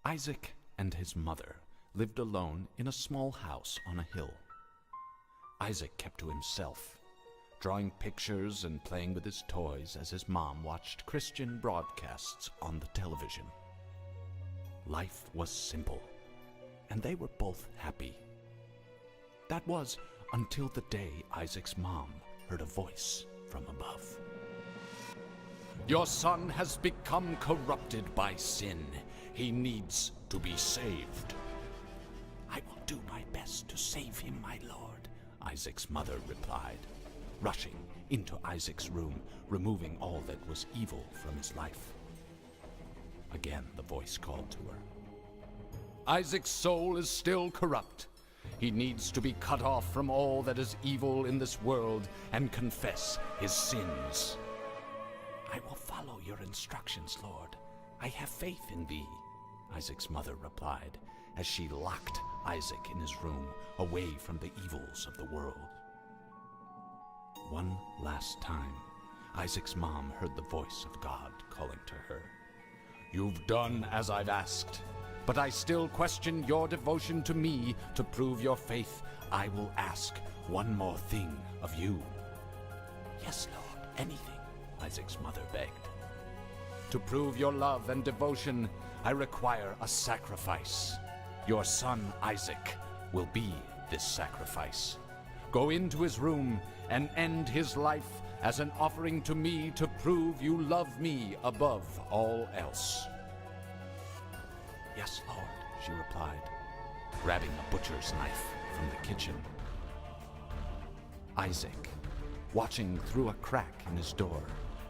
Isaac and his mother lived alone in a small house on a hill. Isaac kept to himself, drawing pictures and playing with his toys as his mom watched Christian broadcasts on the television. Life was simple, and they were both happy. That was until the day Isaac's mom heard a voice from above. "Your son has become corrupted by sin. He needs to be saved." "I will do my best to save him, my lord," Isaac's mother replied, rushing into Isaac's room, removing all that was evil from his life. Again the voice called to her. "Isaac's soul is still corrupt. He needs to be cut off from all that is evil in this world and confess his sins." "I will follow your instructions, Lord. I have faith in thee," Isaac's mother replied, as she locked Isaac in his room, away from the evils of the world. One last time, Isaac's mom heard the voice of God calling to her. "You've done as I've asked, but I still question your devotion to me. To prove your faith, I will ask one more thing of you." "Yes, Lord, anything," Isaac's mother begged. "To prove your love and devotion, I require a sacrifice. Your son Isaac will be this sacrifice. Go into his room and end his life as an offering to me to prove you love me above all else." "Yes, Lord," she replied, grabbing a butcher's knife from the kitchen. Isaac, watching through a crack in his door,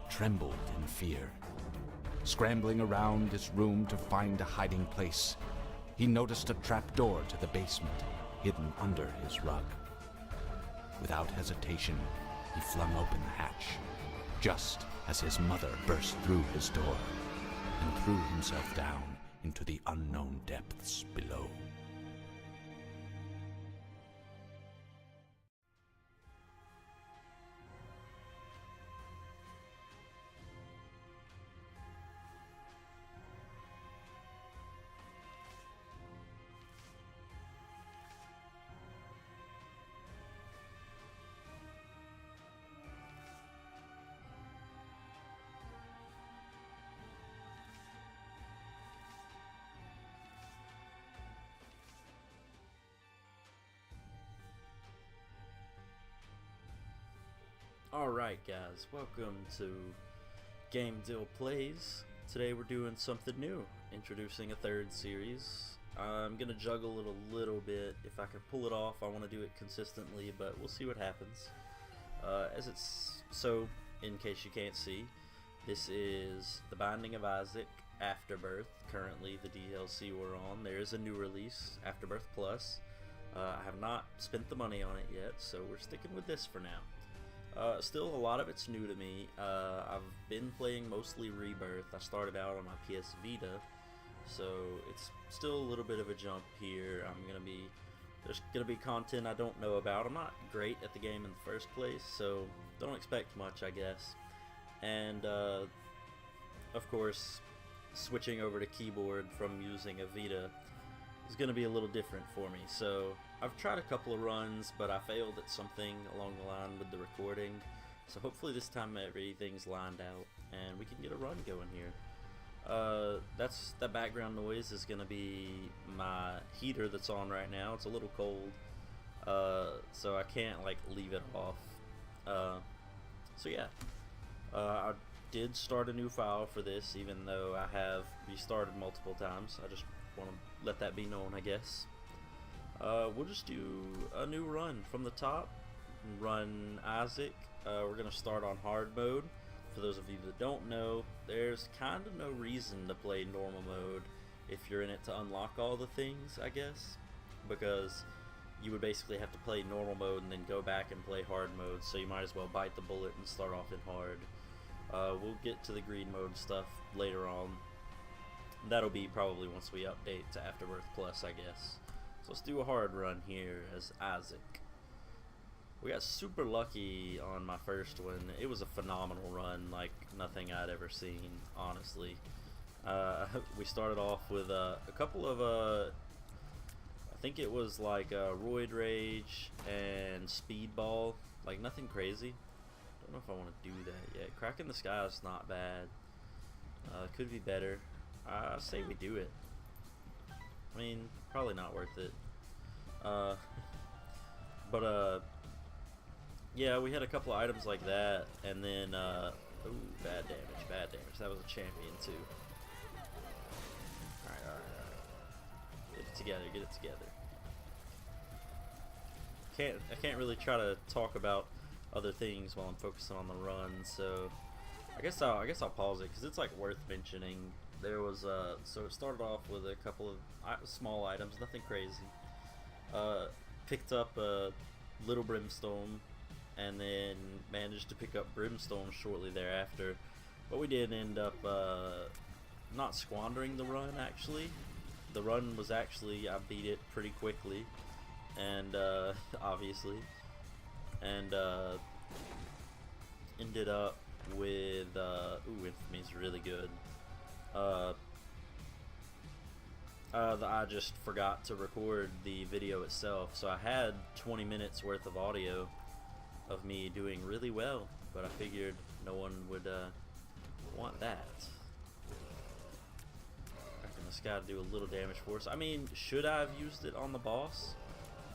trembled in fear. Scrambling around his room to find a hiding place, he noticed a trapdoor to the basement hidden under his rug. Without hesitation, he flung open the hatch, just as his mother burst through his door and threw himself down into the unknown depths below. Alright guys, welcome to Game Deal Plays. Today we're doing something new, introducing a third series. I'm gonna juggle it a little bit. If I can pull it off, I want to do it consistently, but we'll see what happens. So, in case you can't see, this is The Binding of Isaac, Afterbirth, currently the DLC we're on. There is a new release, Afterbirth Plus. I have not spent the money on it yet, so we're sticking with this for now. Still, a lot of it's new to me. I've been playing mostly Rebirth. I started out on my PS Vita, so it's still a little bit of a jump here. There's gonna be content I don't know about. I'm not great at the game in the first place, so don't expect much, I guess. And of course, switching over to keyboard from using a Vita is going to be a little different for me. So I've tried a couple of runs, but I failed at something along the line with the recording. So hopefully this time everything's lined out and we can get a run going here. That background noise is going to be my heater that's on right now. It's a little cold, so I can't like leave it off. So yeah, I did start a new file for this, even though I have restarted multiple times. I just want to let that be known, I guess. We'll just do a new run from the top. Run Isaac. We're going to start on hard mode. For those of you that don't know, there's kind of no reason to play normal mode if you're in it to unlock all the things, I guess, because you would basically have to play normal mode and then go back and play hard mode, so you might as well bite the bullet and start off in hard. We'll get to the green mode stuff later on. That'll be probably once we update to Afterbirth Plus, I guess. So let's do a hard run here as Isaac. We got super lucky on my first one. It was a phenomenal run, like nothing I'd ever seen, honestly. We started off with a couple of I think it was like Roid Rage and Speedball, like nothing crazy. Don't know if I want to do that yet. Crack in the Sky is not bad. Could be better. I say we do it. I mean, probably not worth it. But yeah, we had a couple of items like that, and then ooh, bad damage, bad damage. That was a champion too. All right. Get it together, get it together. I can't really try to talk about other things while I'm focusing on the run, so I guess I'll pause it because it's like worth mentioning. There was so it started off with a couple of small items, nothing crazy. Picked up a little Brimstone, and then managed to pick up Brimstone shortly thereafter. But we did end up not squandering the run. Actually, the run was actually, I beat it pretty quickly, and obviously, and ended up with ooh, Infamy's really good. I just forgot to record the video itself, so I had 20 minutes worth of audio of me doing really well, but I figured no one would want that. Reckon this guy do a little damage for us. I mean, should I have used it on the boss?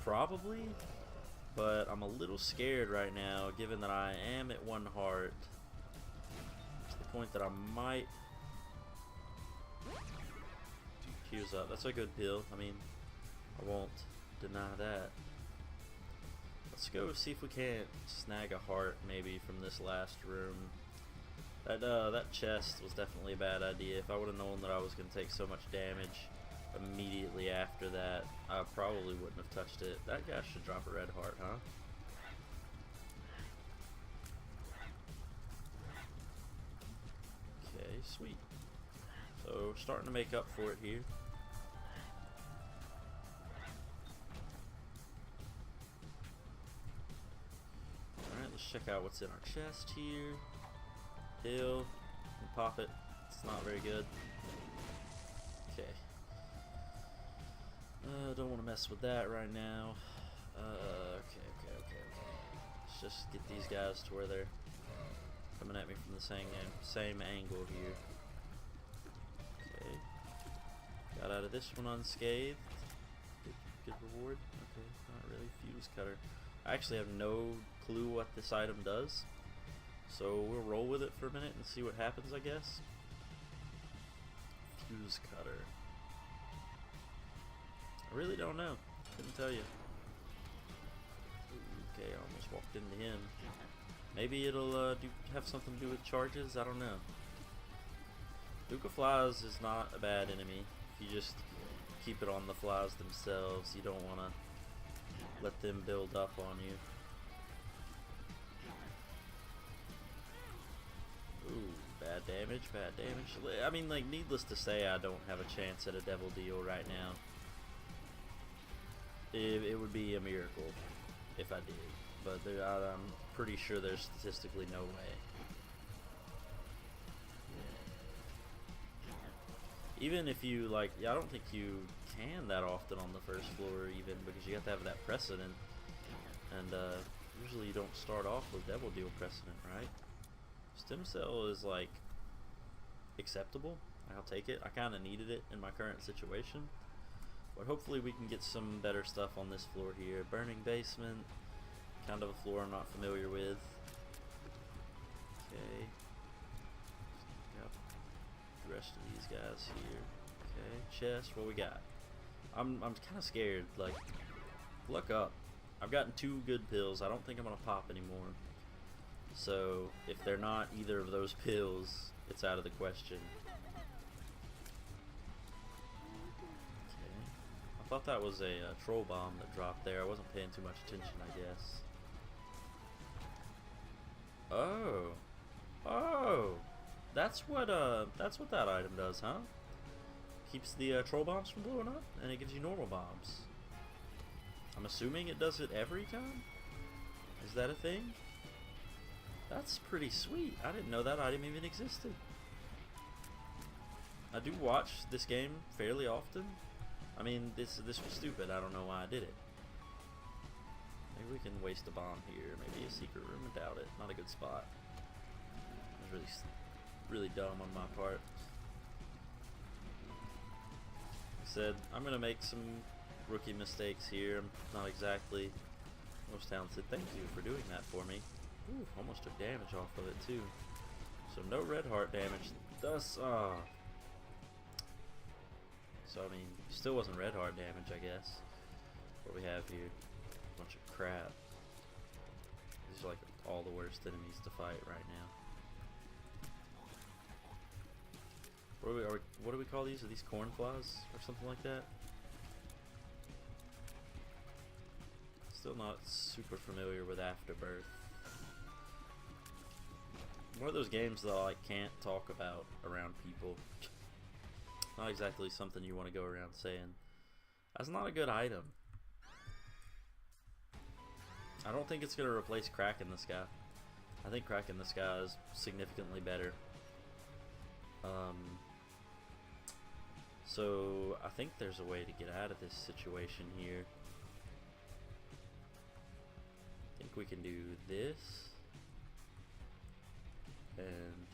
Probably, but I'm a little scared right now, given that I am at 1 heart, to the point that I might Q's up. That's a good pill. I mean, I won't deny that. Let's go see if we can't snag a heart maybe from this last room. That chest was definitely a bad idea. If I would have known that I was going to take so much damage immediately after that, I probably wouldn't have touched it. That guy should drop a red heart, huh? Okay, sweet. So starting to make up for it here. Alright, let's check out what's in our chest here. Heal. And pop it. It's not very good. Okay. Don't want to mess with that right now. Okay. Let's just get these guys to where they're coming at me from the same angle here. Okay. Got out of this one unscathed. Good reward. Okay, not really. Fuse cutter. I actually have no clue what this item does, so we'll roll with it for a minute and see what happens, I guess. Fuse cutter. I really don't know. Couldn't tell you. Okay, I almost walked into him. Maybe it'll have something to do with charges. I don't know. Duke of Flies is not a bad enemy. If you just keep it on the flies themselves, you don't want to let them build up on you. Ooh, bad damage, bad damage. I mean, like, needless to say, I don't have a chance at a Devil Deal right now. It would be a miracle if I did, but I'm pretty sure there's statistically no way. Even if you, like, I don't think you can that often on the first floor, even, because you have to have that precedent, and usually you don't start off with Devil Deal precedent, right? Stem Cell is, like, acceptable. I'll take it. I kind of needed it in my current situation, but hopefully we can get some better stuff on this floor here. Burning Basement, kind of a floor I'm not familiar with. Okay. Got the rest of these guys here. Okay, chest, what we got? I'm kind of scared. Like, luck up. I've gotten 2 good pills. I don't think I'm gonna pop anymore. So if they're not either of those pills, it's out of the question. Okay, I thought that was a troll bomb that dropped there. I wasn't paying too much attention, I guess. Oh, that's what that item does, huh? Keeps the troll bombs from blowing up, and it gives you normal bombs. I'm assuming it does it every time? Is that a thing? That's pretty sweet. I didn't know that item even existed. I do watch this game fairly often. I mean, this was stupid. I don't know why I did it. Maybe we can waste a bomb here. Maybe a secret room. I doubt it. Not a good spot. It was really dumb on my part. I said I'm gonna make some rookie mistakes here. I'm not exactly most talented. Thank you for doing that for me. Ooh, almost took damage off of it too. So no red heart damage. Thus, so I mean, still wasn't red heart damage, I guess. What we have here, a bunch of crap. These are like all the worst enemies to fight right now. What do we call these? Are these cornflies or something like that? Still not super familiar with Afterbirth. One of those games that I can't talk about around people. Not exactly something you want to go around saying. That's not a good item. I don't think it's going to replace Crack in the Sky. I think Crack in the Sky is significantly better. So I think there's a way to get out of this situation here. I think we can do this. And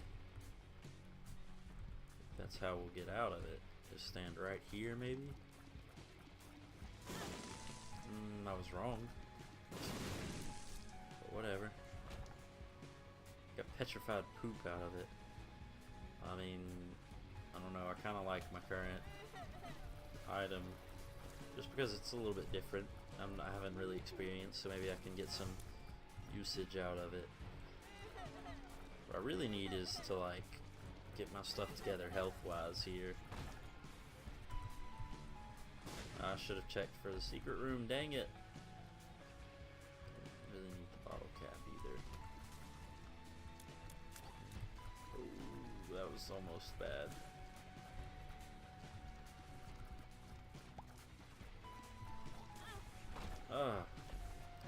that's how we'll get out of it. Just stand right here, maybe? I was wrong. But whatever. Got petrified poop out of it. I mean, I don't know. I kind of like my current item just because it's a little bit different. I haven't really experienced, so maybe I can get some usage out of it. What I really need is to like get my stuff together health-wise here. I should have checked for the secret room. Dang it! Didn't really need the bottle cap either. Ooh, that was almost bad.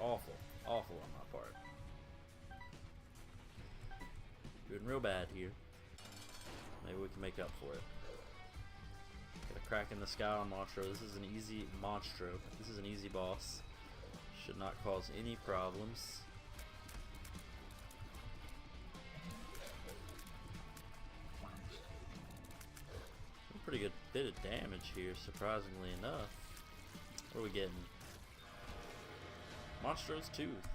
Awful. Awful on my part. Doing real bad here. Maybe we can make up for it. Got a Crack in the Sky on Monstro. This is an easy Monstro. This is an easy boss. Should not cause any problems. A pretty good bit of damage here, surprisingly enough. What are we getting? Monstro's Tooth.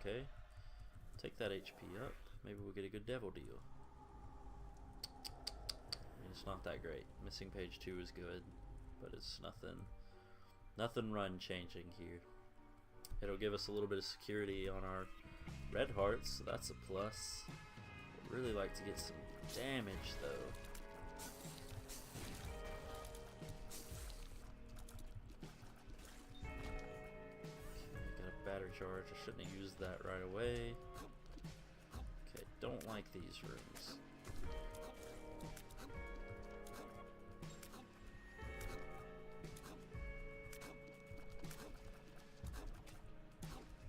Okay. Take that HP up. Maybe we'll get a good devil deal. I mean, it's not that great. Missing page 2 is good, but it's nothing run changing here. It'll give us a little bit of security on our red hearts, so that's a plus. I'd really like to get some damage though. Battery charge. I shouldn't have used that right away. Okay, don't like these rooms.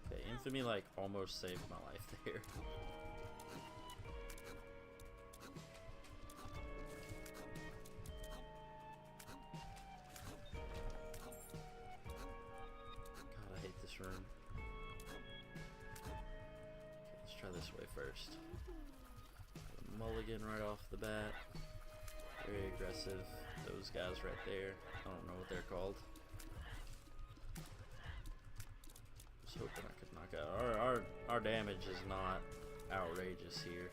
Okay, Infamy like almost saved my life there. God, I hate this room. This way first. Mulligan right off the bat. Very aggressive. Those guys right there. I don't know what they're called. Just hoping I could knock out. Our damage is not outrageous here.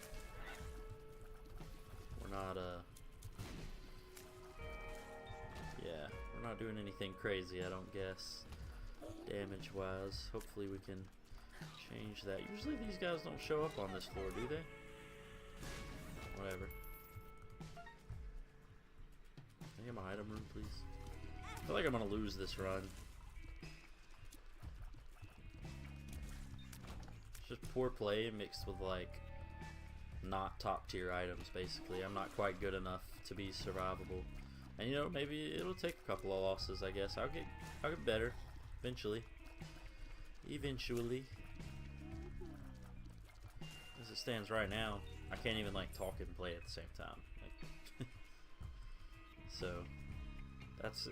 We're not yeah, we're not doing anything crazy, I don't guess. Damage wise. Hopefully we can change that. Usually these guys don't show up on this floor, do they? Whatever. Can I get my item room, please? I feel like I'm gonna lose this run. It's just poor play mixed with like not top tier items basically. I'm not quite good enough to be survivable. And you know, maybe it'll take a couple of losses, I guess. I'll get better eventually. Eventually. As it stands right now, I can't even like talk and play at the same time. Like, So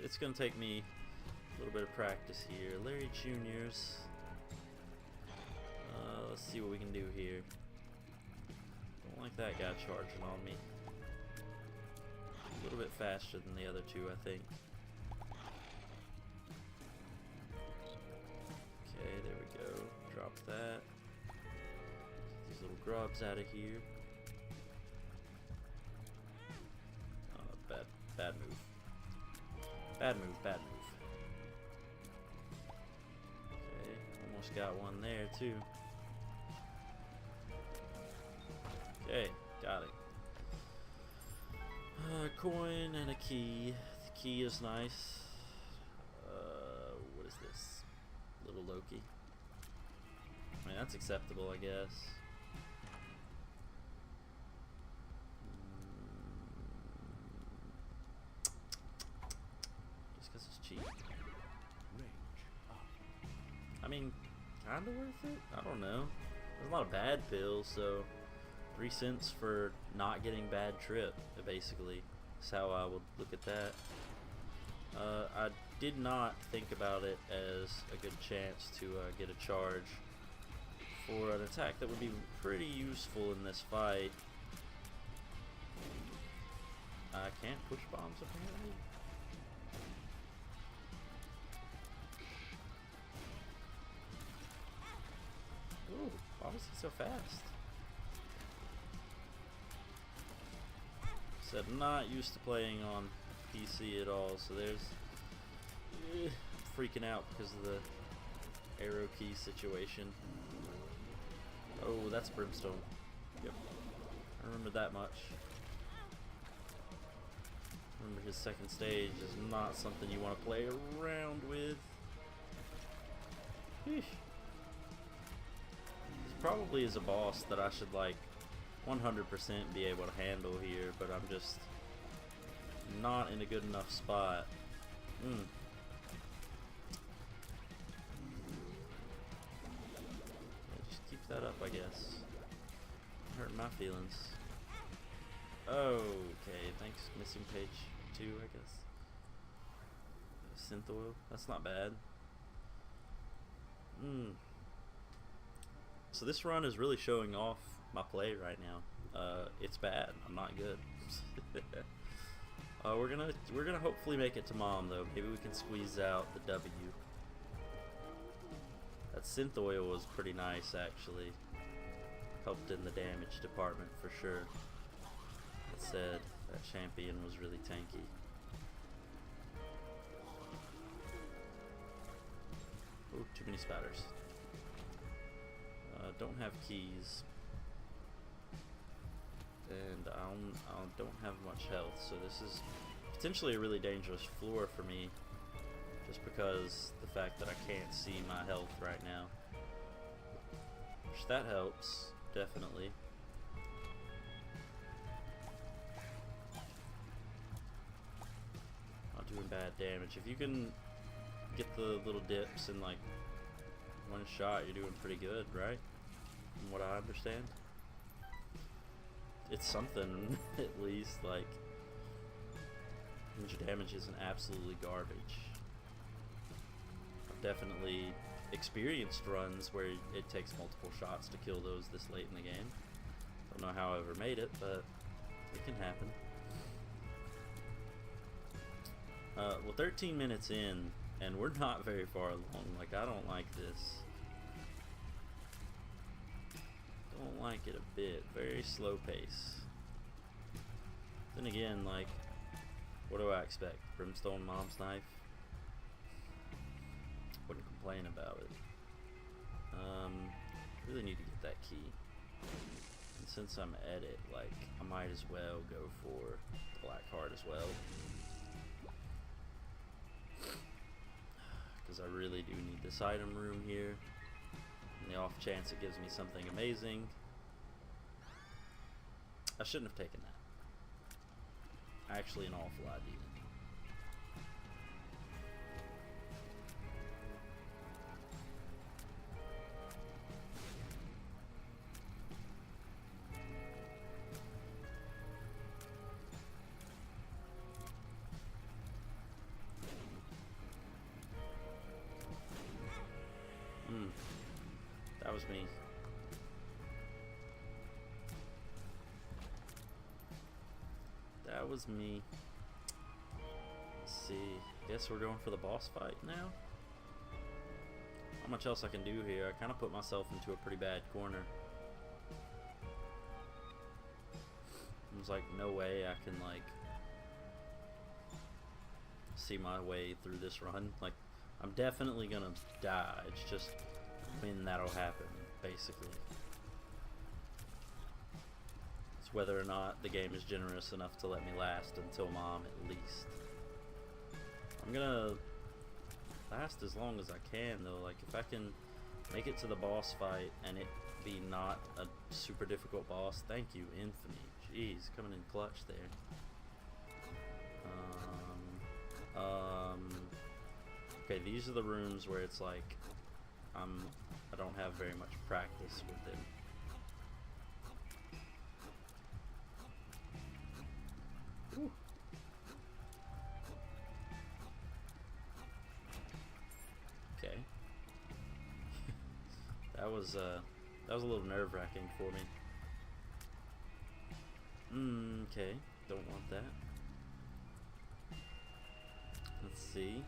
it's gonna take me a little bit of practice here. Larry Juniors. Let's see what we can do here. Don't like that guy charging on me. A little bit faster than the other two, I think. Okay, there we go. Drop that. Get these little grubs out of here. Bad move. Bad move, bad move. Okay, almost got one there too. Okay, got it. Coin and a key. The key is nice. What is this? Little Loki. I mean, that's acceptable, I guess. Just because it's cheap. I mean, kinda worth it? I don't know. There's a lot of bad pills, so 3 cents for not getting bad trip, basically. That's how I would look at that. I did not think about it as a good chance to get a charge for an attack that would be pretty useful in this fight. I can't push bombs, apparently. Ooh, why was he so fast? Said not used to playing on PC at all, so there's freaking out because of the arrow key situation. Oh, that's Brimstone. Yep, I remember that much. Remember his second stage is not something you want to play around with. Eesh. This probably is a boss that I should like 100% be able to handle here, but I'm just not in a good enough spot. Yeah, just keep that up, I guess. Hurting my feelings. Okay, thanks. Missing page 2, I guess. Synth oil. That's not bad. So this run is really showing off my play right now. It's bad. I'm not good. We're gonna hopefully make it to mom though. Maybe we can squeeze out the W. That synth oil was pretty nice actually. Helped in the damage department for sure. That said, that champion was really tanky. Ooh, too many spatters. Don't have keys. And I don't have much health, so this is potentially a really dangerous floor for me, just because the fact that I can't see my health right now. Which that helps, definitely. Not doing bad damage. If you can get the little dips in like one shot, you're doing pretty good, right? From what I understand. It's something, at least, like, your damage isn't absolutely garbage. I've definitely experienced runs where it takes multiple shots to kill those this late in the game. Don't know how I ever made it, but it can happen. Well, 13 minutes in, and we're not very far along. Like, I don't like this. Don't like it a bit. Very slow pace. Then again, like, what do I expect? Brimstone Mom's Knife? Wouldn't complain about it. Really need to get that key. And since I'm at it, like, I might as well go for the black heart as well. Because I really do need this item room here. In the off chance it gives me something amazing. I shouldn't have taken that. Actually, an awful idea. was me. That was me. Let's see. Guess we're going for the boss fight now. Not much else I can do here. I kind of put myself into a pretty bad corner. There's like no way I can like see my way through this run. Like, I'm definitely gonna die. It's just when that'll happen, basically. It's whether or not the game is generous enough to let me last until mom, at least. I'm gonna last as long as I can, though. Like, if I can make it to the boss fight and it be not a super difficult boss, thank you, Infamy. Jeez, coming in clutch there. Okay, these are the rooms where it's like I don't have very much practice with them. Whew. Okay. that was a little nerve-wracking for me. Okay, don't want that. Let's see.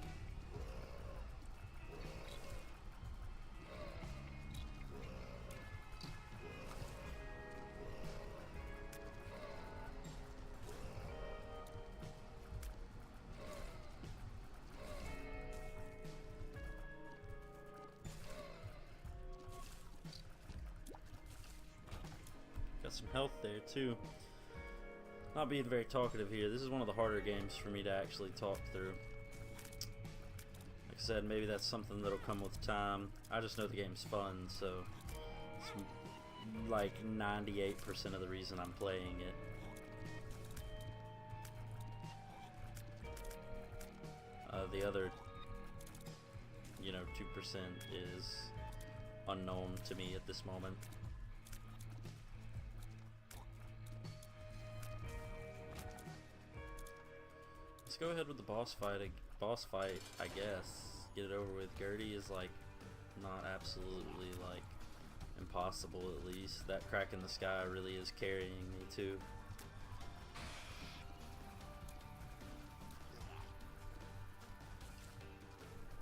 Got some health there too. Not being very talkative here. This is one of the harder games for me to actually talk through. Like I said, maybe that's something that'll come with time. I just know the game's fun, so it's like 98% of the reason I'm playing it. The other, 2% is unknown to me at this moment. Let's go ahead with the boss fight. I guess. Get it over with. Gertie is like not absolutely like impossible. At least that crack in the sky really is carrying me too.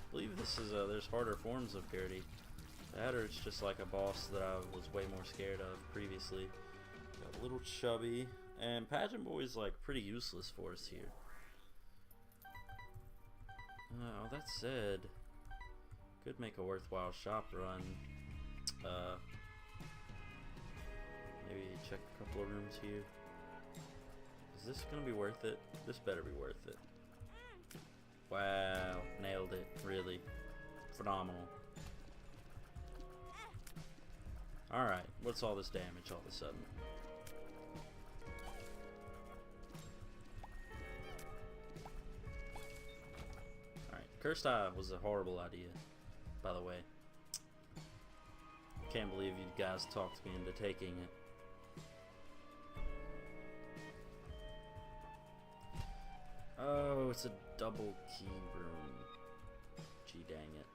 I believe this is there's harder forms of Gertie. That or it's just like a boss that I was way more scared of previously. Got a little chubby, and Pageant Boy's like pretty useless for us here. That said, could make a worthwhile shop run. Maybe check a couple of rooms here. Is this gonna be worth it? This better be worth it. Wow, nailed it, really. Phenomenal. Alright, what's all this damage all of a sudden? Cursed Eye was a horrible idea, by the way. Can't believe you guys talked me into taking it. Oh, it's a double key room. Gee dang it.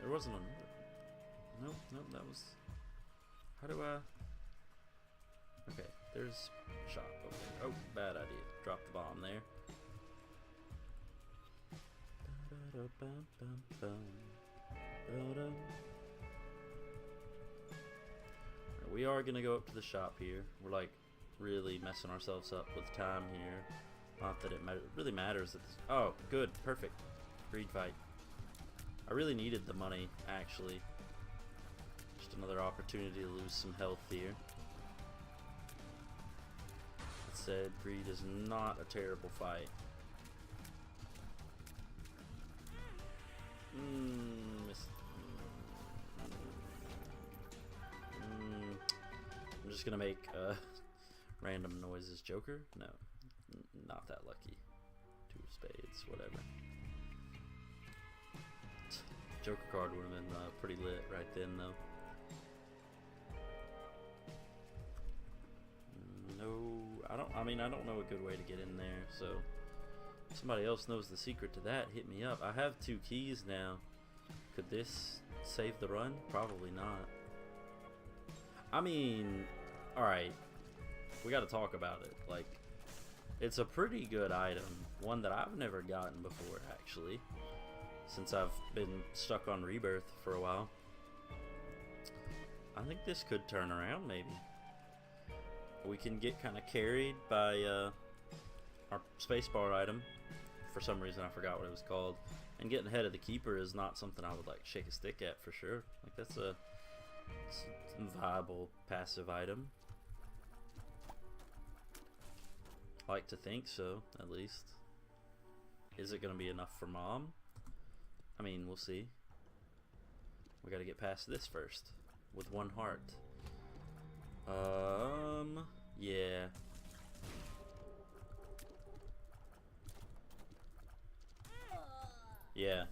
There wasn't another. Nope, that was... How do I... Okay, there's shop over there. Oh, bad idea. Drop the bomb there. We are gonna go up to the shop here. We're like really messing ourselves up with time here. Not that it really matters. That this, oh, good, perfect. Greed fight. I really needed the money, actually. Just another opportunity to lose some health here. That said, greed is not a terrible fight. I'm just gonna make random noises. Joker? No, not that lucky. Two of spades, whatever. Joker card would have been pretty lit right then, though. No, I don't know a good way to get in there, so if somebody else knows the secret to that, hit me up. I have 2 keys now. Could this save the run? Probably not. I mean, alright, we gotta talk about it. Like, it's a pretty good item. One that I've never gotten before, actually. Since I've been stuck on Rebirth for a while. I think this could turn around, maybe. We can get kind of carried by our spacebar item. For some reason, I forgot what it was called. And getting ahead of the keeper is not something I would like shake a stick at for sure. Like, that's a viable passive item. I like to think so, at least. Is it going to be enough for Mom? I mean, we'll see. We got to get past this first with one heart. Yeah.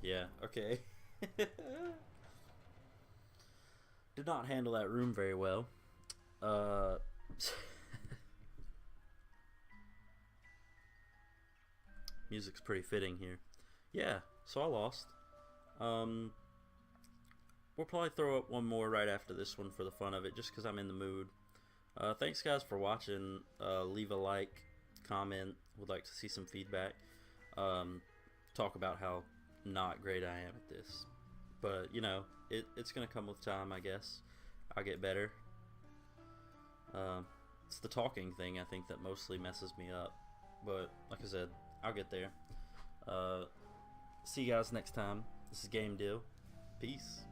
Yeah, okay. Did not handle that room very well. Music's pretty fitting here. Yeah, so I lost. We'll probably throw up one more right after this one for the fun of it, just because I'm in the mood. Thanks guys for watching. Leave a like, comment, would like to see some feedback. Talk about how not great I am at this. But, you know, it's going to come with time, I guess. I'll get better. It's the talking thing, I think, that mostly messes me up. But, like I said, I'll get there. See you guys next time. This is Game Deal. Peace.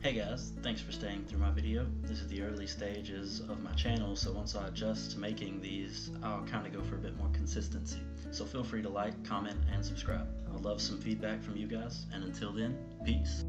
Hey guys, thanks for staying through my video. This is the early stages of my channel, so once I adjust to making these, I'll kind of go for a bit more consistency. So feel free to like, comment, and subscribe. I'd love some feedback from you guys, and until then, peace.